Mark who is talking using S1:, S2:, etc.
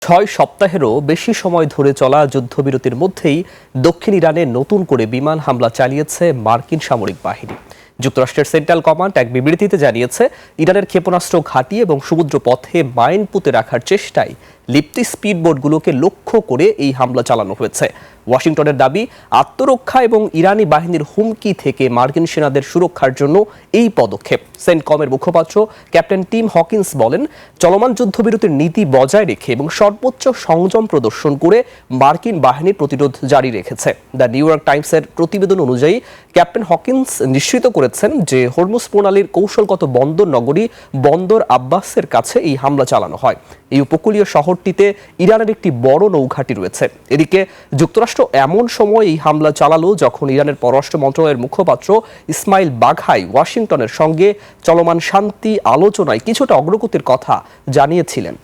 S1: ৬ সপ্তাহেরও বেশি সময় ধরে চলা যুদ্ধবিরতির মধ্যেই দক্ষিণ ইরানে নতুন করে বিমান হামলা চালিয়েছে মার্কিন সামরিক বাহিনী। যুক্তরাষ্ট্রের সেন্ট্রাল কমান্ড এক বিবৃতিতে জানিয়েছে, ইরানের ক্ষেপণাস্ত্র ঘাঁটি এবং সমুদ্র পথে মাইন পুঁতে রাখার চেষ্টায় লিপ্ত স্পিডবোটগুলোকে লক্ষ্য করে এই হামলা চালানো হয়েছে। ওয়াশিংটনের দাবি, আত্মরক্ষা এবং ইরানি বাহিনীর হুমকি থেকে মার্কিন সেনাদের সুরক্ষার জন্য এই পদক্ষেপ। সেন্টকমের মুখপাত্র ক্যাপ্টেন টিম হকিন্স বলেন, চলমান যুদ্ধবিরতির নীতি বজায় রেখে এবং সর্বোচ্চ সংযম প্রদর্শন করে মার্কিন বাহিনীর প্রতিরোধ জারি রেখেছে। দ্য নিউ ইয়র্ক টাইমসের প্রতিবেদন অনুযায়ী ক্যাপ্টেন হকিন্স নিশ্চিত করেছেন যে হরমুজ প্রণালীর কৌশলগত বন্দর নগরী বন্দর আব্বাসের কাছে এই হামলা চালানো হয়। এই উপকূলীয় শহরটিতে ইরানের একটি বড় নৌঘাঁটি রয়েছে। এদিকে যুক্তরাষ্ট্র এমন সময় এই হামলা চালালো যখন ইরানের পররাষ্ট্র মন্ত্রণালয়ের মুখপাত্র ইসমাইল বাঘাই ওয়াশিংটনের সঙ্গে চলমান শান্তি আলোচনায় কিছুটা অগ্রগতির কথা জানিয়েছিলেন।